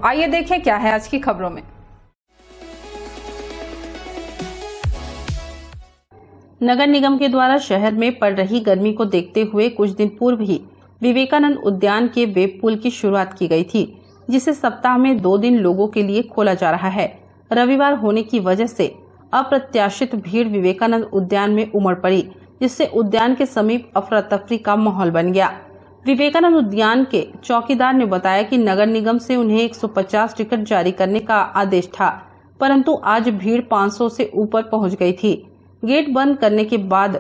आइए देखें क्या है आज की खबरों में। नगर निगम के द्वारा शहर में पड़ रही गर्मी को देखते हुए कुछ दिन पूर्व ही विवेकानंद उद्यान के वेब पुल की शुरुआत की गई थी, जिसे सप्ताह में 2 दिन लोगों के लिए खोला जा रहा है। रविवार होने की वजह से अप्रत्याशित भीड़ विवेकानंद उद्यान में उमड़ पड़ी, जिससे उद्यान के समीप अफरा तफरी का माहौल बन गया। विवेकानंद उद्यान के चौकीदार ने बताया कि नगर निगम से उन्हें 150 टिकट जारी करने का आदेश था, परंतु आज भीड़ 500 से ऊपर पहुंच गई थी। गेट बंद करने के बाद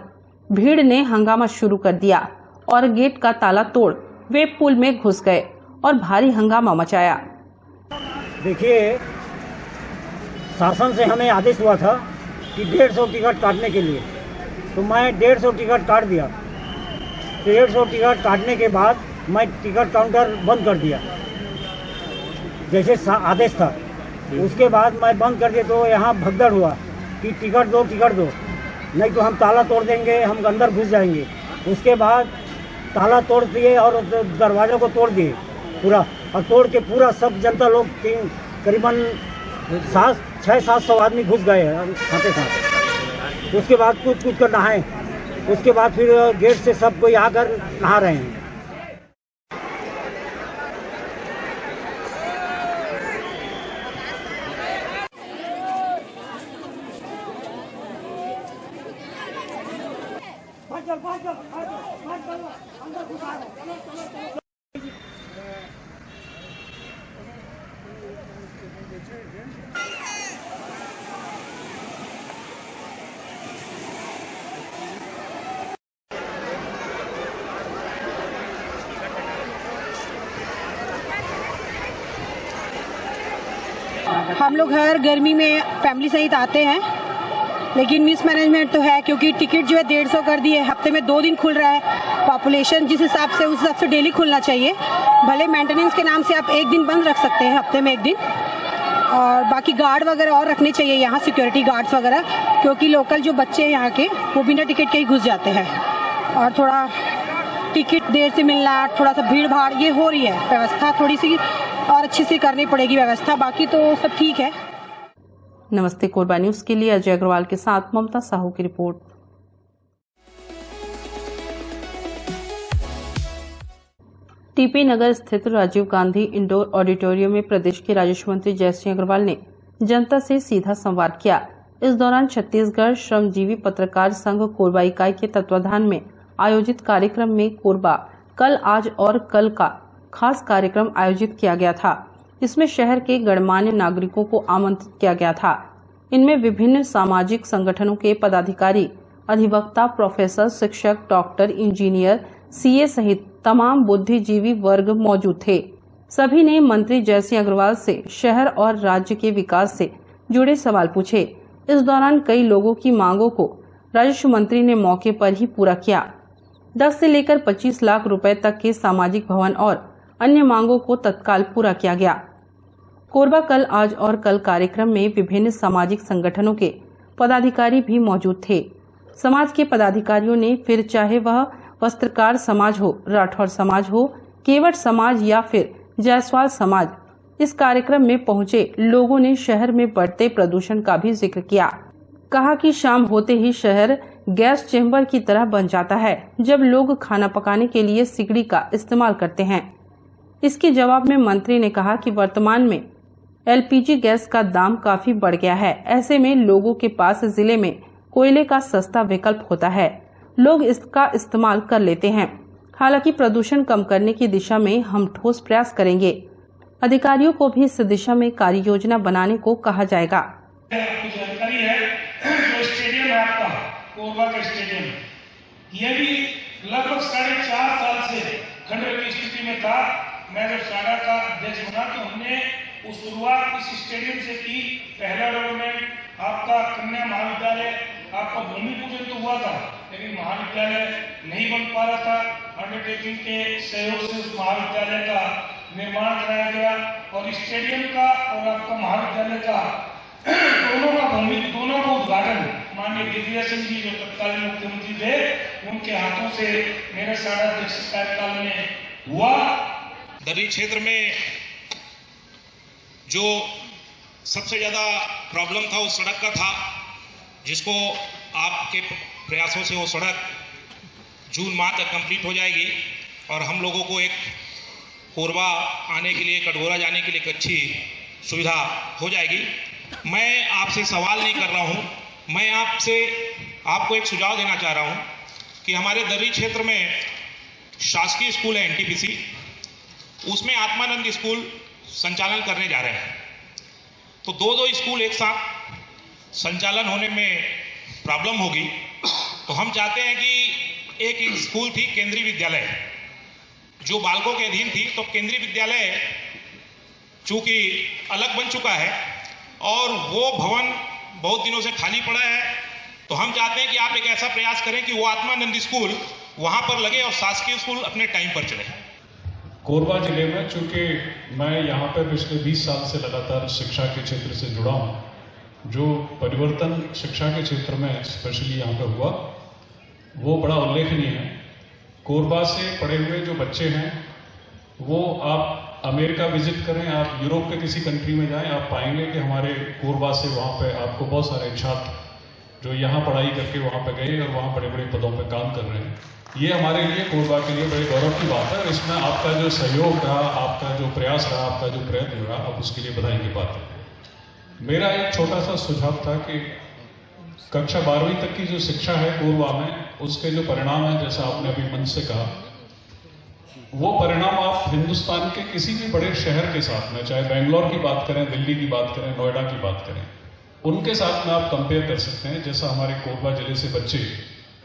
भीड़ ने हंगामा शुरू कर दिया और गेट का ताला तोड़ वेब पुल में घुस गए और भारी हंगामा मचाया। देखिए, शासन से हमें आदेश हुआ था कि 150 टिकट काटने के लिए, तो मैं 150 टिकट काट दिया। 150 टिकट काटने के बाद मैं टिकट काउंटर बंद कर दिया जैसे आदेश था। उसके बाद मैं बंद कर दिया तो यहाँ भगदड़ हुआ कि टिकट दो, नहीं तो हम ताला तोड़ देंगे, हम अंदर घुस जाएंगे। उसके बाद ताला तोड़ दिए और दरवाज़ों को तोड़ दिए पूरा, और तोड़ के पूरा सब जनता लोग करीबन 600-700 आदमी घुस गए हैं साथ। उसके बाद कुछ कर नहाए, उसके बाद फिर गेट से सब कोई आकर नहा रहे हैं। हम लोग हर गर्मी में फैमिली सहित आते हैं, लेकिन मिसमैनेजमेंट तो है, क्योंकि टिकट जो है 150 कर दी है। हफ्ते में 2 दिन खुल रहा है। पॉपुलेशन जिस हिसाब से उस हिसाब से डेली खुलना चाहिए। भले मेंटेनेंस के नाम से आप 1 दिन बंद रख सकते हैं, हफ्ते में 1 दिन, और बाकी गार्ड वगैरह और रखने चाहिए यहाँ, सिक्योरिटी गार्ड्स वगैरह, क्योंकि लोकल जो बच्चे हैं यहाँ के वो बिना टिकट के ही घुस जाते हैं। और थोड़ा टिकट देर से मिलना, थोड़ा सा भीड़ भाड़ ये हो रही है। व्यवस्था थोड़ी सी और अच्छे से करनी पड़ेगी व्यवस्था, बाकी तो सब ठीक है। नमस्ते कोरबा न्यूज के लिए अजय अग्रवाल के साथ ममता साहू की रिपोर्ट। टीपी नगर स्थित राजीव गांधी इंडोर ऑडिटोरियम में प्रदेश के राजस्व मंत्री जयसिंह अग्रवाल ने जनता से सीधा संवाद किया। इस दौरान छत्तीसगढ़ श्रमजीवी पत्रकार संघ कोरबा इकाई के तत्वाधान में आयोजित कार्यक्रम में कोरबा कल, आज और कल का खास कार्यक्रम आयोजित किया गया था, जिसमें शहर के गणमान्य नागरिकों को आमंत्रित किया गया था। इनमें विभिन्न सामाजिक संगठनों के पदाधिकारी, अधिवक्ता, प्रोफेसर, शिक्षक, डॉक्टर, इंजीनियर, सीए सहित तमाम बुद्धिजीवी वर्ग मौजूद थे। सभी ने मंत्री जयसिंह अग्रवाल से शहर और राज्य के विकास से जुड़े सवाल पूछे। इस दौरान कई लोगों की मांगों को राजस्व मंत्री ने मौके पर ही पूरा किया। 10 से लेकर 25 लाख रुपए तक के सामाजिक भवन और अन्य मांगों को तत्काल पूरा किया गया। कोरबा कल, आज और कल कार्यक्रम में विभिन्न सामाजिक संगठनों के पदाधिकारी भी मौजूद थे। समाज के पदाधिकारियों ने फिर चाहे वह वस्त्रकार समाज हो, राठौर समाज हो, केवट समाज या फिर जायसवाल समाज, इस कार्यक्रम में पहुंचे लोगों ने शहर में बढ़ते प्रदूषण का भी जिक्र किया। कहा कि शाम होते ही शहर गैस चेंबर की तरह बन जाता है, जब लोग खाना पकाने के लिए सिगड़ी का इस्तेमाल करते हैं। इसके जवाब में मंत्री ने कहा कि वर्तमान में एलपीजी गैस का दाम काफी बढ़ गया है। ऐसे में लोगों के पास जिले में कोयले का सस्ता विकल्प होता है, लोग इसका इस्तेमाल कर लेते हैं। हालांकि प्रदूषण कम करने की दिशा में हम ठोस प्रयास करेंगे। अधिकारियों को भी इस दिशा में कार्य योजना बनाने को कहा जाएगा। जानकारी है, जो स्टेडियम है आपका कोरबा का स्टेडियम, ये भी लगभग 4.5 साल से खंडर की स्थिति में था। मैं जब साडा का अध्यक्ष बना तो हमने उस शुरुआत इस स्टेडियम से की। पहला डेवलपमेंट आपका कन्या महाविद्यालय, आपका भूमि पूजन तो हुआ था, लेकिन महाविद्यालय नहीं बन पा रहा था। अंडरटेकिंग के सहयोग से उस महाविद्यालय का निर्माण कराया गया और स्टेडियम का और आपका महाविद्यालय का दोनों का उद्घाटन माननीय दिग्विजय सिंह जी जो तत्कालीन मुख्यमंत्री थे, उनके हाथों से मेरे साडा अध्यक्ष कार्यकाल में हुआ। दरी क्षेत्र में जो सबसे ज़्यादा प्रॉब्लम था उस सड़क का था, जिसको आपके प्रयासों से वो सड़क जून माह तक कंप्लीट हो जाएगी और हम लोगों को एक कोरबा आने के लिए, कटघोरा जाने के लिए एक अच्छी सुविधा हो जाएगी। मैं आपसे सवाल नहीं कर रहा हूँ, मैं आपको एक सुझाव देना चाह रहा हूँ कि हमारे दर्री क्षेत्र में शासकीय स्कूल है NTPC, उसमें आत्मानंद स्कूल संचालन करने जा रहे हैं। तो दो स्कूल एक साथ संचालन होने में प्रॉब्लम होगी। तो हम चाहते हैं कि एक स्कूल थी केंद्रीय विद्यालय जो बालकों के अधीन थी, तो केंद्रीय विद्यालय चूंकि अलग बन चुका है और वो भवन बहुत दिनों से खाली पड़ा है, तो हम चाहते हैं कि आप एक ऐसा प्रयास करें कि वो आत्मानंद स्कूल वहां पर लगे और शासकीय स्कूल अपने टाइम पर चले। कोरबा जिले में चूंकि मैं यहाँ पे पिछले 20 साल से लगातार शिक्षा के क्षेत्र से जुड़ा हूँ, जो परिवर्तन शिक्षा के क्षेत्र में स्पेशली यहाँ पे हुआ वो बड़ा उल्लेखनीय है। कोरबा से पढ़े हुए जो बच्चे हैं वो आप अमेरिका विजिट करें, आप यूरोप के किसी कंट्री में जाएं, आप पाएंगे कि हमारे कोरबा से वहाँ पे आपको बहुत सारे छात्र जो यहाँ पढ़ाई करके वहाँ पे गए और वहाँ बड़े बड़े पदों पे काम कर रहे हैं। ये हमारे लिए, कोरबा के लिए बड़े गौरव की बात है और इसमें आपका जो सहयोग रहा, आपका जो प्रयास रहा, आपका जो प्रयत्न रहा, अब उसके लिए बधाई की बात है। मेरा एक छोटा सा सुझाव था कि कक्षा 12वीं तक की जो शिक्षा है कोरबा में, उसके जो परिणाम है, जैसा आपने अभी मंच से कहा, वो परिणाम आप हिंदुस्तान के किसी भी बड़े शहर के साथ में, चाहे बेंगलोर की बात करें, दिल्ली की बात करें, नोएडा की बात करें, उनके साथ में आप कंपेयर कर सकते हैं। जैसा हमारे कोरबा जिले से बच्चे,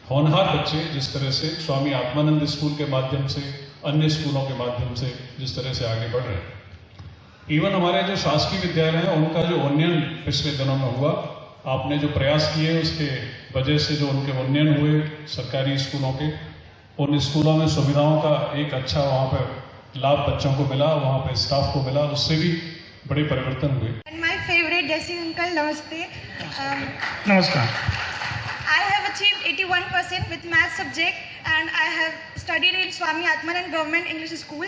होनहार बच्चे, जिस तरह से स्वामी आत्मानंद स्कूल के माध्यम से, अन्य स्कूलों के माध्यम से जिस तरह से आगे बढ़ रहे हैं। इवन हमारे जो शासकीय विद्यालय हैं उनका जो उन्नयन पिछले दिनों में हुआ, आपने जो प्रयास किए उसके वजह से जो उनके उन्नयन हुए सरकारी स्कूलों के, उन स्कूलों में सुविधाओं का एक अच्छा वहाँ पर लाभ बच्चों को मिला, वहाँ पर स्टाफ को मिला, उससे भी बड़े परिवर्तन हुए। माय फेवरेट जैसी अंकल, नमस्ते। नमस्कार। I have achieved 81% with math subject and I have studied in Swami Atmanand Government English School.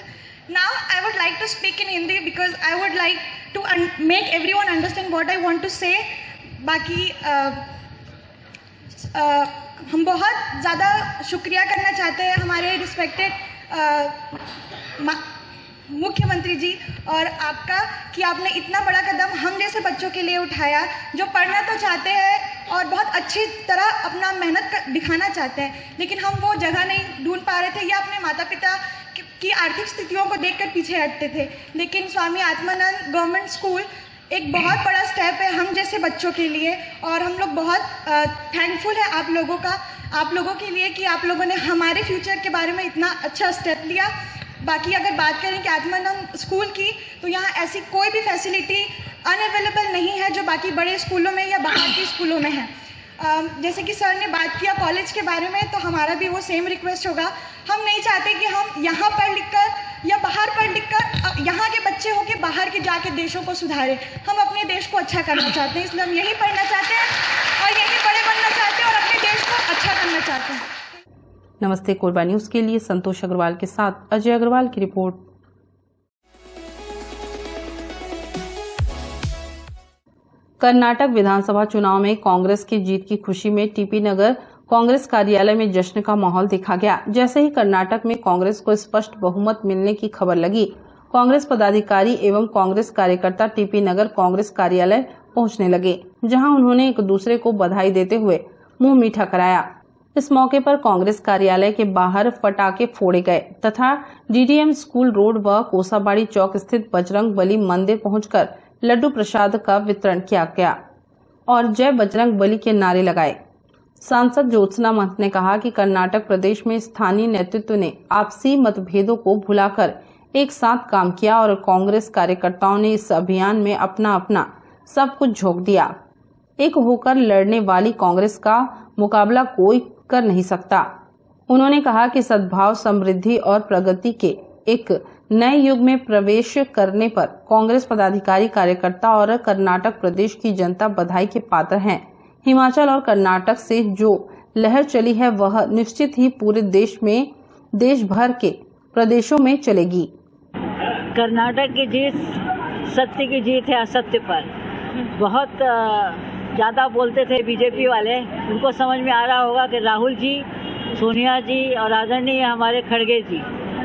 Now I would like to speak in Hindi because I would like to make everyone understand what I want to say. बाकी हम बहुत ज़्यादा शुक्रिया करना चाहते हैं हमारे respected मुख्यमंत्री जी और आपका कि आपने इतना बड़ा कदम हम जैसे बच्चों के लिए उठाया जो पढ़ना तो चाहते हैं और बहुत अच्छी तरह अपना मेहनत दिखाना चाहते हैं, लेकिन हम वो जगह नहीं ढूंढ पा रहे थे या अपने माता पिता की आर्थिक स्थितियों को देखकर पीछे हटते थे। लेकिन स्वामी आत्मानंद गवर्नमेंट स्कूल एक बहुत बड़ा स्टेप है हम जैसे बच्चों के लिए और हम लोग बहुत थैंकफुल है आप लोगों के लिए कि आप लोगों ने हमारे फ्यूचर के बारे में इतना अच्छा स्टेप लिया। बाकी अगर बात करें कि आत्मानंद स्कूल की, तो यहाँ ऐसी कोई भी फैसिलिटी अनअवेलेबल नहीं है जो बाकी बड़े स्कूलों में या बाहर के स्कूलों में है। जैसे कि सर ने बात किया कॉलेज के बारे में, तो हमारा भी वो सेम रिक्वेस्ट होगा। हम नहीं चाहते कि हम यहाँ पढ़ लिख कर या बाहर पढ़ लिख कर यहाँ के बच्चे हो के बाहर के जाके देशों को सुधारें। हम अपने देश को अच्छा करना चाहते हैं, इसलिए हम यही पढ़ना चाहते हैं और यही बड़े बनना चाहते हैं और अपने देश को अच्छा करना चाहते हैं। नमस्ते कोरबा न्यूज के लिए संतोष अग्रवाल के साथ अजय अग्रवाल की रिपोर्ट। कर्नाटक विधानसभा चुनाव में कांग्रेस की जीत की खुशी में टीपी नगर कांग्रेस कार्यालय में जश्न का माहौल देखा गया। जैसे ही कर्नाटक में कांग्रेस को स्पष्ट बहुमत मिलने की खबर लगी, कांग्रेस पदाधिकारी एवं कांग्रेस कार्यकर्ता टीपी नगर कांग्रेस कार्यालय पहुंचने लगे, जहां उन्होंने एक दूसरे को बधाई देते हुए मुंह मीठा कराया। इस मौके पर कांग्रेस कार्यालय के बाहर पटाखे फोड़े गए तथा डीडीएम स्कूल रोड व कोसाबाड़ी चौक स्थित बजरंग बली मंदिर पहुंचकर लड्डू प्रसाद का वितरण किया गया और जय बजरंग बली के नारे लगाए। सांसद ज्योत्सना महंत ने कहा कि कर्नाटक प्रदेश में स्थानीय नेतृत्व ने आपसी मतभेदों को भुलाकर एक साथ काम किया और कांग्रेस कार्यकर्ताओं ने इस अभियान में अपना अपना सब कुछ झोंक दिया। एक होकर लड़ने वाली कांग्रेस का मुकाबला कोई कर नहीं सकता। उन्होंने कहा कि सद्भाव, समृद्धि और प्रगति के एक नए युग में प्रवेश करने पर कांग्रेस पदाधिकारी, कार्यकर्ता और कर्नाटक प्रदेश की जनता बधाई के पात्र हैं। हिमाचल और कर्नाटक से जो लहर चली है वह निश्चित ही पूरे देश में, देश भर के प्रदेशों में चलेगी। कर्नाटक की जीत सत्य की जीत है असत्य पर। बहुत ज़्यादा बोलते थे बीजेपी वाले, उनको समझ में आ रहा होगा कि राहुल जी, सोनिया जी और आदरणीय हमारे खड़गे जी,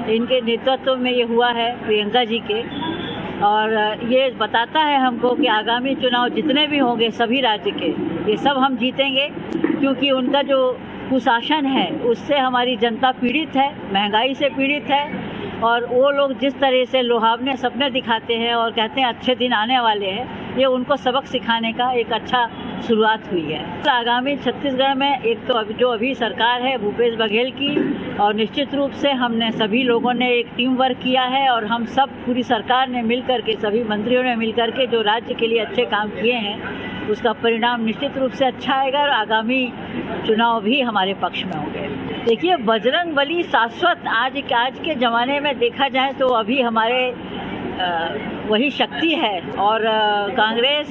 इनके नेतृत्व में ये हुआ है, प्रियंका जी के। और ये बताता है हमको कि आगामी चुनाव जितने भी होंगे सभी राज्य के, ये सब हम जीतेंगे, क्योंकि उनका जो कुशासन है उससे हमारी जनता पीड़ित है, महंगाई से पीड़ित है। और वो लोग जिस तरह से लुभावने सपने दिखाते हैं और कहते हैं अच्छे दिन आने वाले हैं, ये उनको सबक सिखाने का एक अच्छा शुरुआत हुई है। आगामी छत्तीसगढ़ में एक तो जो अभी सरकार है भूपेश बघेल की, और निश्चित रूप से हमने सभी लोगों ने एक टीम वर्क किया है और हम सब पूरी सरकार ने मिलकर के, सभी मंत्रियों ने मिलकर के जो राज्य के लिए अच्छे काम किए हैं, उसका परिणाम निश्चित रूप से अच्छा आएगा और आगामी चुनाव भी हमारे पक्ष में होंगे। देखिए, बजरंग बली शाश्वत आज के ज़माने में देखा जाए तो अभी हमारे वही शक्ति है। और कांग्रेस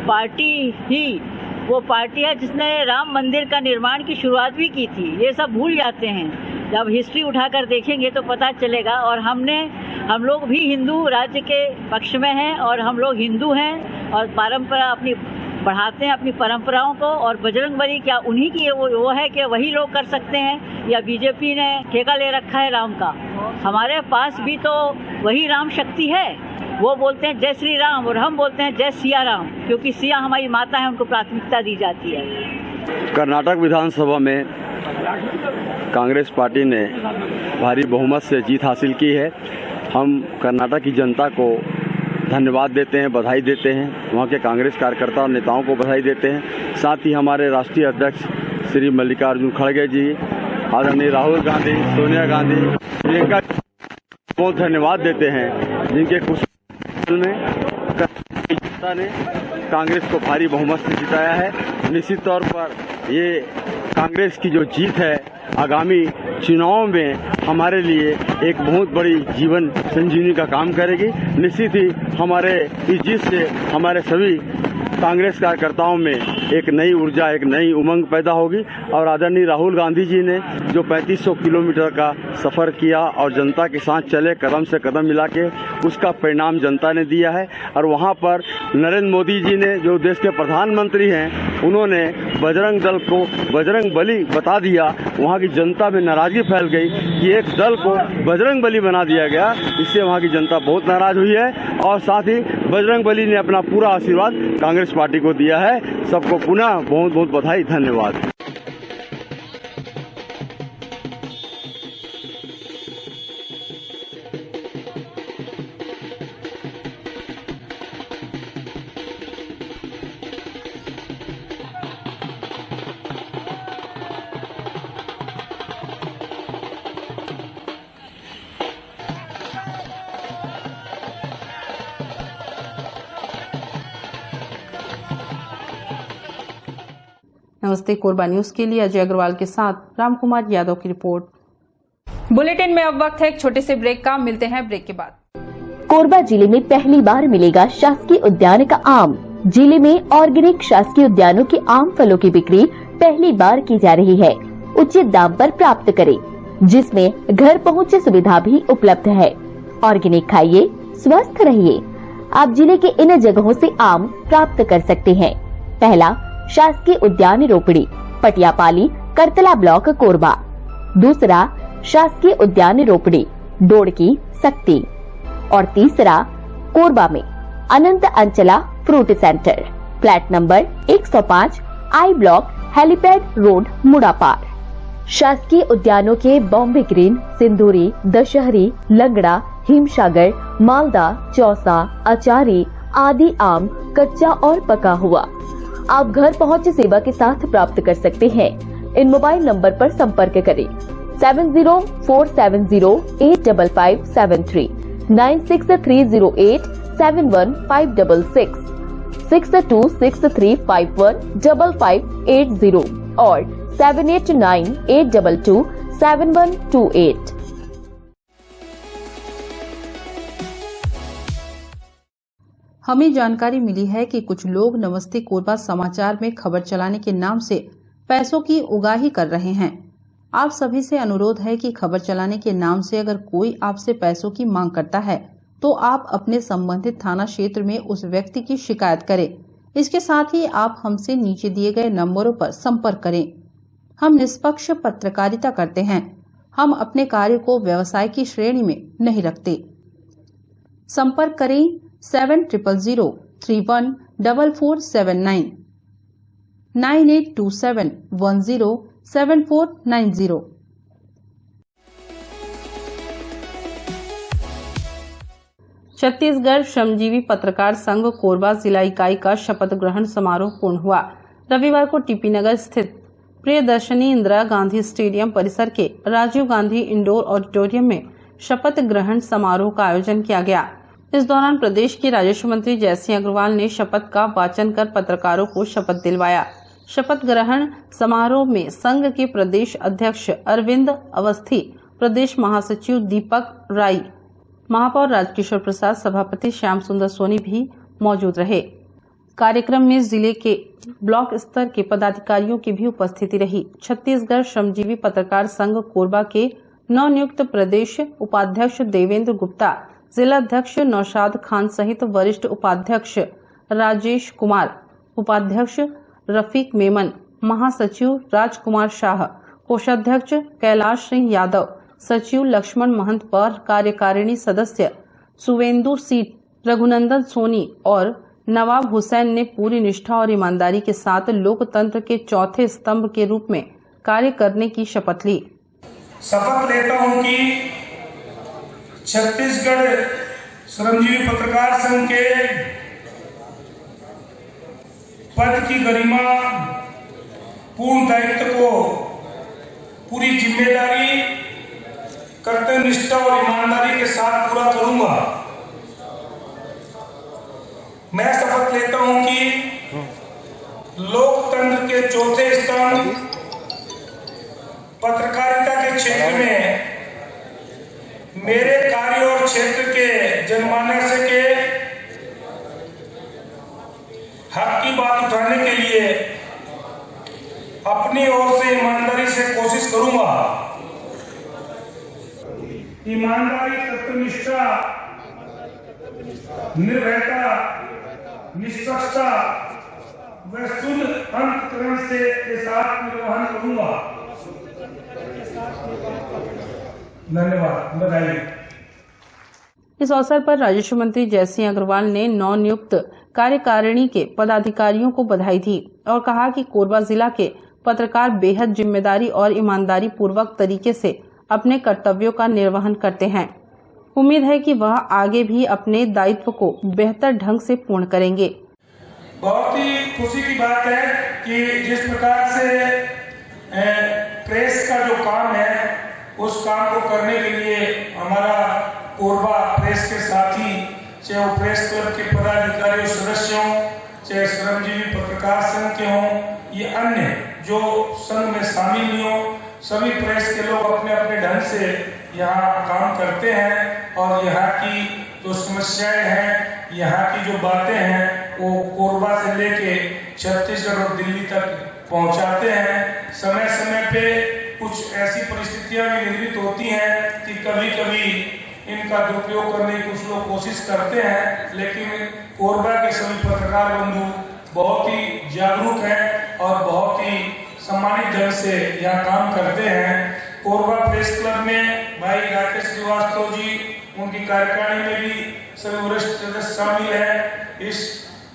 पार्टी ही वो पार्टी है जिसने राम मंदिर का निर्माण की शुरुआत भी की थी। ये सब भूल जाते हैं, जब हिस्ट्री उठाकर देखेंगे तो पता चलेगा। और हम लोग भी हिंदू राज्य के पक्ष में हैं और हम लोग हिंदू हैं और परंपरा अपनी बढ़ाते हैं, अपनी परंपराओं को। और बजरंगबली क्या उन्हीं की वो है कि वही लोग कर सकते हैं, या बीजेपी ने ठेका ले रखा है राम का? हमारे पास भी तो वही राम शक्ति है। वो बोलते हैं जय श्री राम और हम बोलते हैं जय सिया राम, क्योंकि सिया हमारी माता है, उनको प्राथमिकता दी जाती है। कर्नाटक विधानसभा में कांग्रेस पार्टी ने भारी बहुमत से जीत हासिल की है। हम कर्नाटक की जनता को धन्यवाद देते हैं, बधाई देते हैं, वहाँ के कांग्रेस कार्यकर्ता और नेताओं को बधाई देते हैं। साथ ही हमारे राष्ट्रीय अध्यक्ष श्री मल्लिकार्जुन खड़गे जी, आदरणीय राहुल गांधी, सोनिया गांधी, प्रियंका को धन्यवाद देते हैं, जिनके कुछ में जनता ने कांग्रेस को भारी बहुमत से जिताया है। निश्चित तौर पर ये कांग्रेस की जो जीत है आगामी चुनावों में हमारे लिए एक बहुत बड़ी जीवन संजीवनी का काम करेगी। निश्चित ही हमारे इस जीत से हमारे सभी कांग्रेस कार्यकर्ताओं में एक नई ऊर्जा, एक नई उमंग पैदा होगी। और आदरणीय राहुल गांधी जी ने जो 3500 किलोमीटर का सफर किया और जनता के साथ चले, कदम से कदम मिला के, उसका परिणाम जनता ने दिया है। और वहां पर नरेंद्र मोदी जी ने, जो देश के प्रधानमंत्री हैं, उन्होंने बजरंग दल को बजरंग बली बता दिया। वहां की जनता में नाराजगी फैल गई कि एक दल को बजरंग बली बना दिया गया, इससे वहां की जनता बहुत नाराज हुई है। और साथ ही बजरंग बली ने अपना पूरा आशीर्वाद कांग्रेस पार्टी को दिया है। सबको पुनः बहुत बहुत बधाई, धन्यवाद। नमस्ते कोरबा न्यूज के लिए अजय अग्रवाल के साथ रामकुमार यादव की रिपोर्ट। बुलेटिन में अब वक्त है एक छोटे से ब्रेक का, मिलते हैं ब्रेक के बाद। कोरबा जिले में पहली बार मिलेगा शासकीय उद्यान का आम। जिले में ऑर्गेनिक शासकीय उद्यानों के आम फलों की बिक्री पहली बार की जा रही है। उचित दाम पर प्राप्त करें, जिसमें घर पहुँच सुविधा भी उपलब्ध है। ऑर्गेनिक खाइए, स्वस्थ रहिए। आप जिले के इन जगहों से आम प्राप्त कर सकते हैं। पहला, शासकीय उद्यान रोपड़ी, पटियापाली, करतला ब्लॉक, कोरबा। दूसरा, शासकीय उद्यान रोपड़ी, डोड़की, सक्ती। और तीसरा, कोरबा में Anant Anchala fruit centre, flat number 105, I block, helipad road, Mudapar. शासकीय उद्यानों के बॉम्बे ग्रीन, सिंदूरी, दशहरी, लंगड़ा, हिमसागर, मालदा, चौसा, अचारी आदि आम कच्चा और पका हुआ आप घर पहुंच सेवा के साथ प्राप्त कर सकते हैं। इन मोबाइल नंबर पर संपर्क करें 7047085573, 9630871566, 6263515580 और 7898227128। हमें जानकारी मिली है कि कुछ लोग नमस्ते कोरबा समाचार में खबर चलाने के नाम से पैसों की उगाही कर रहे हैं। आप सभी से अनुरोध है कि खबर चलाने के नाम से अगर कोई आपसे पैसों की मांग करता है तो आप अपने संबंधित थाना क्षेत्र में उस व्यक्ति की शिकायत करें। इसके साथ ही आप हमसे नीचे दिए गए नंबरों पर संपर्क करें। हम निष्पक्ष पत्रकारिता करते हैं। हम अपने कार्य को व्यवसाय की श्रेणी में नहीं रखते। संपर्क करें 7000314479 9827107490। छत्तीसगढ़ श्रमजीवी पत्रकार संघ कोरबा जिला इकाई का शपथ ग्रहण समारोह पूर्ण हुआ। रविवार को टीपी नगर स्थित प्रियदर्शनी इंदिरा गांधी स्टेडियम परिसर के राजीव गांधी इंडोर ऑडिटोरियम में शपथ ग्रहण समारोह का आयोजन किया गया। इस दौरान प्रदेश के राजस्व मंत्री जयसिंह अग्रवाल ने शपथ का वाचन कर पत्रकारों को शपथ दिलवाया। शपथ ग्रहण समारोह में संघ के प्रदेश अध्यक्ष अरविंद अवस्थी, प्रदेश महासचिव दीपक राय, महापौर राजकिशोर प्रसाद, सभापति श्याम सुंदर सोनी भी मौजूद रहे। कार्यक्रम में जिले के ब्लॉक स्तर के पदाधिकारियों की भी उपस्थिति रही। छत्तीसगढ़ श्रमजीवी पत्रकार संघ कोरबा के नवनियुक्त प्रदेश उपाध्यक्ष देवेंद्र गुप्ता, जिला अध्यक्ष नौशाद खान सहित वरिष्ठ उपाध्यक्ष राजेश कुमार, उपाध्यक्ष रफीक मेमन, महासचिव राजकुमार शाह, कोषाध्यक्ष कैलाश सिंह यादव, सचिव लक्ष्मण महंत पर कार्यकारिणी सदस्य सुवेंदु सीट, रघुनंदन सोनी और नवाब हुसैन ने पूरी निष्ठा और ईमानदारी के साथ लोकतंत्र के चौथे स्तंभ के रूप में कार्य करने की शपथ ली। शपथ लेता हूं कि छत्तीसगढ़ श्रमजीवी पत्रकार संघ के पद की गरिमा, पूर्ण दायित्व को पूरी जिम्मेदारी, कर्तव्य निष्ठा और ईमानदारी के साथ पूरा करूंगा। मैं शपथ लेता हूं कि लोकतंत्र के चौथे स्तंभ पत्रकारिता के क्षेत्र में मेरे कार्य और क्षेत्र के जनमानस के हक की बात उठाने के लिए अपनी ओर से ईमानदारी से कोशिश करूंगा। ईमानदारी, तत्वनिष्ठा, निर्भयता, निष्पक्षता व शुद्ध अंतःकरण से के साथ निर्वहन करूंगा। धन्यवाद, बधाई। इस अवसर पर राजस्व मंत्री जयसिंह अग्रवाल ने नवनियुक्त कार्यकारिणी के पदाधिकारियों को बधाई दी और कहा कि कोरबा जिला के पत्रकार बेहद जिम्मेदारी और ईमानदारी पूर्वक तरीके से अपने कर्तव्यों का निर्वहन करते हैं। उम्मीद है कि वह आगे भी अपने दायित्व को बेहतर ढंग से पूर्ण करेंगे। बहुत ही खुशी की बात है कि जिस प्रकार से प्रेस का जो काम है उस काम को करने के लिए हमारा कोरबा प्रेस के साथी, चाहे वो प्रेस क्लब के पदाधिकारी सदस्य हों, चाहे श्रमजीवी पत्रकार संघ के हों, ये अन्य जो संघ में शामिल नहीं हो, सभी प्रेस के लोग अपने अपने ढंग से यहाँ काम करते हैं और यहाँ की जो समस्याएं हैं, यहाँ की जो बातें हैं, वो कोरबा से लेके छत्तीसगढ़ और दिल्ली तक पहुँचाते हैं। समय समय पे कुछ ऐसी परिस्थितियां भी निर्मित होती हैं कि कभी कभी इनका दुरुपयोग करने की कुछ लोग कोशिश करते हैं, लेकिन कोरबा के सभी पत्रकार बंधु बहुत ही जागरूक हैं और बहुत ही सम्मानित ढंग से यहाँ काम करते हैं। कोरबा प्रेस क्लब में भाई राकेश श्रीवास्तव जी, उनकी कार्यकारिणी में भी सभी वरिष्ठ सदस्य शामिल हैं। इस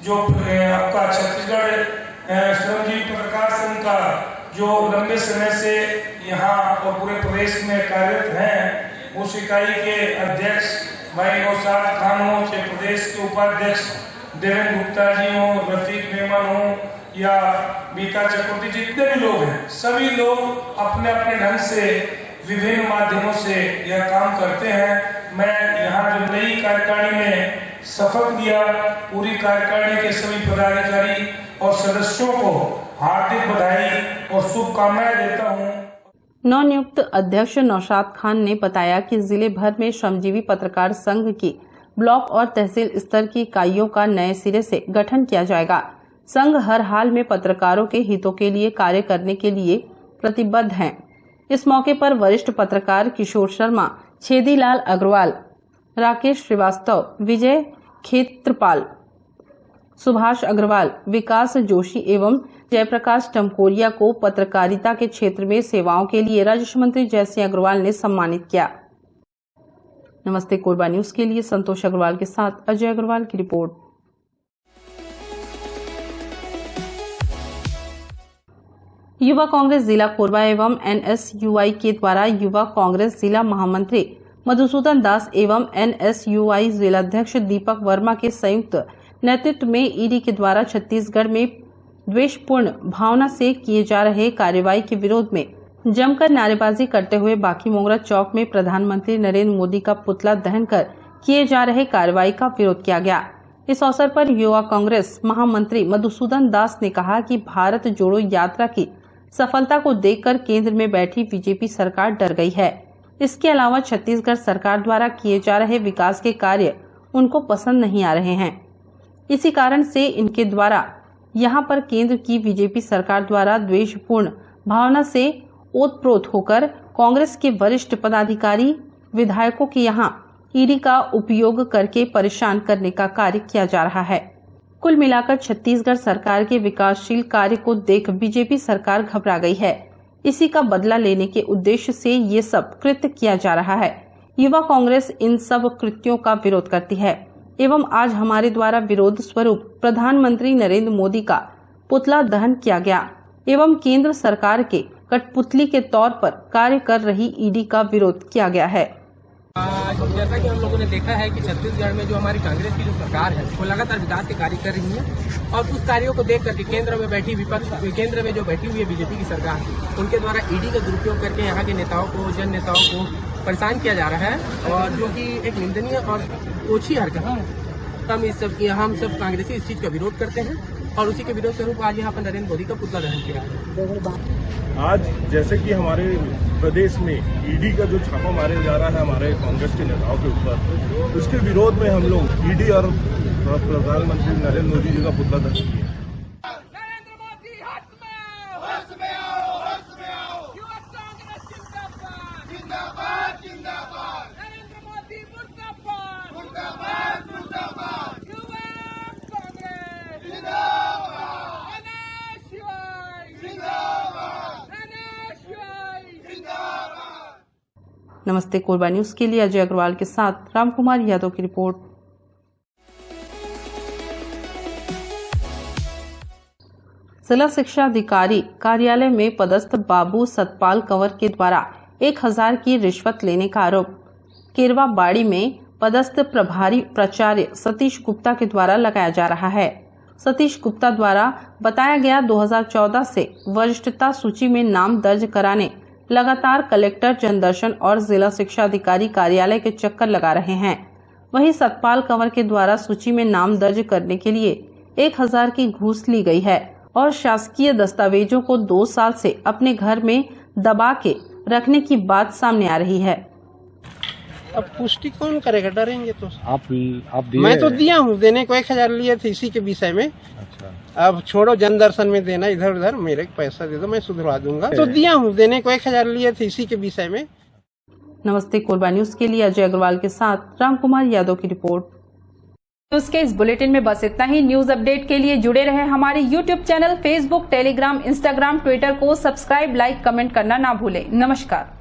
जो आपका छत्तीसगढ़ श्रमजीवी पत्रकार संघ का जो लंबे समय से यहाँ और पूरे प्रदेश में कार्यरत हैं, उस इकाई के अध्यक्ष भाई नौशाद खान हो, चाहे प्रदेश के उपाध्यक्ष देवेंद्र गुप्ता जी हो, रफीक मेमन हो या बीता चक्रवर्ती, जितने भी लोग हैं, सभी लोग अपने अपने ढंग से विभिन्न माध्यमों से यह काम करते हैं। मैं यहाँ जो नई कार्यकारिणी में शपथ लिया, पूरी कार्यकारिणी के सभी पदाधिकारी और सदस्यों को हार्दिक बधाई और शुभकामनाएं देता हूँ। नवनियुक्त अध्यक्ष नौशाद खान ने बताया कि जिले भर में श्रमजीवी पत्रकार संघ की ब्लॉक और तहसील स्तर की इकाइयों का नए सिरे से गठन किया जाएगा। संघ हर हाल में पत्रकारों के हितों के लिए कार्य करने के लिए प्रतिबद्ध है। इस मौके पर वरिष्ठ पत्रकार किशोर शर्मा, छेदीलाल अग्रवाल, राकेश श्रीवास्तव, विजय खेत्रपाल, सुभाष अग्रवाल, विकास जोशी एवं जयप्रकाश टमकोरिया को पत्रकारिता के क्षेत्र में सेवाओं के लिए राजस्व मंत्री जयसिंह अग्रवाल ने सम्मानित किया। नमस्ते कोरबा न्यूज के लिए संतोष अग्रवाल के साथ अजय अग्रवाल की रिपोर्ट। युवा कांग्रेस जिला कोरबा एवं NSUI के द्वारा युवा कांग्रेस जिला महामंत्री मधुसूदन दास एवं NSUI जिलाध्यक्ष दीपक वर्मा के संयुक्त नेतृत्व में ईडी के द्वारा छत्तीसगढ़ में द्वेषपूर्ण भावना से किए जा रहे कार्रवाई के विरोध में जमकर नारेबाजी करते हुए बाकी मोंगरा चौक में प्रधानमंत्री नरेंद्र मोदी का पुतला दहन कर किए जा रहे कार्रवाई का विरोध किया गया। इस अवसर पर युवा कांग्रेस महामंत्री मधुसूदन दास ने कहा कि भारत जोड़ो यात्रा की सफलता को देखकर केंद्र में बैठी बीजेपी सरकार डर गई है। इसके अलावा छत्तीसगढ़ सरकार द्वारा किए जा रहे विकास के कार्य उनको पसंद नहीं आ रहे हैं। इसी कारण से इनके द्वारा यहां पर केंद्र की बीजेपी सरकार द्वारा द्वेषपूर्ण भावना से ओतप्रोत होकर कांग्रेस के वरिष्ठ पदाधिकारी विधायकों के यहां ईडी का उपयोग करके परेशान करने का कार्य किया जा रहा है। कुल मिलाकर छत्तीसगढ़ सरकार के विकासशील कार्य को देख बीजेपी सरकार घबरा गई है। इसी का बदला लेने के उद्देश्य से ये सब कृत्य किया जा रहा है। युवा कांग्रेस इन सब कृत्यों का विरोध करती है एवं आज हमारे द्वारा विरोध स्वरूप प्रधानमंत्री नरेंद्र मोदी का पुतला दहन किया गया एवं केंद्र सरकार के कठपुतली के तौर पर कार्य कर रही ईडी का विरोध किया गया है। जैसा कि हम लोगों ने देखा है कि छत्तीसगढ़ में जो हमारी कांग्रेस की जो सरकार है वो लगातार विकास के कार्य कर रही है और उस कार्यों को देख करके केंद्र में बैठी विपक्ष, केंद्र में जो बैठी हुई है बीजेपी की सरकार, उनके द्वारा ईडी का दुरुपयोग करके यहाँ के नेताओं को, जन नेताओं को परेशान किया जा रहा है और जो कि एक निंदनीय और ओछी हरकत है। हम सब कांग्रेसी इस चीज का विरोध करते हैं और उसी के विरोध स्वरूप आज यहाँ पर नरेंद्र मोदी का पुतला दहन किया। आज जैसे कि हमारे प्रदेश में ईडी का जो छापा मारे जा रहा है हमारे कांग्रेस के नेताओं के ऊपर, उसके विरोध में हम लोग ईडी और प्रधानमंत्री नरेंद्र मोदी जी का पुतला दहन किया। नमस्ते कोरबा न्यूज के लिए अजय अग्रवाल के साथ रामकुमार यादव की रिपोर्ट। जिला शिक्षा अधिकारी कार्यालय में पदस्थ बाबू सतपाल कंवर के द्वारा 1000 की रिश्वत लेने का आरोप केरवा बाड़ी में पदस्थ प्रभारी प्राचार्य सतीश गुप्ता के द्वारा लगाया जा रहा है। सतीश गुप्ता द्वारा बताया गया 2014 से वरिष्ठता सूची में नाम दर्ज कराने लगातार कलेक्टर जनदर्शन और जिला शिक्षा अधिकारी कार्यालय के चक्कर लगा रहे हैं। वहीं सतपाल कंवर के द्वारा सूची में नाम दर्ज करने के लिए 1000 की घूस ली गई है और शासकीय दस्तावेजों को 2 साल से अपने घर में दबा के रखने की बात सामने आ रही है। अब पुष्टि कौन करेगा, डरेंगे तो आप दिए? मैं तो दिया हूँ, देने को 1000 लिए थे इसी के विषय में। अच्छा। अब छोड़ो जन दर्शन में देना, इधर उधर मेरे पैसा दे दो, मैं सुधरवा दूंगा। तो दिया हूँ, देने को 1000 लिए थे इसी के विषय में। नमस्ते कोरबा न्यूज के लिए अजय अग्रवाल के साथ रामकुमार यादव की रिपोर्ट। न्यूज के इस बुलेटिन में बस इतना ही। न्यूज अपडेट के लिए जुड़े रहे हमारे YouTube channel, Facebook, Telegram, Instagram, Twitter को सब्सक्राइब, लाइक, कमेंट करना ना भूलें। नमस्कार।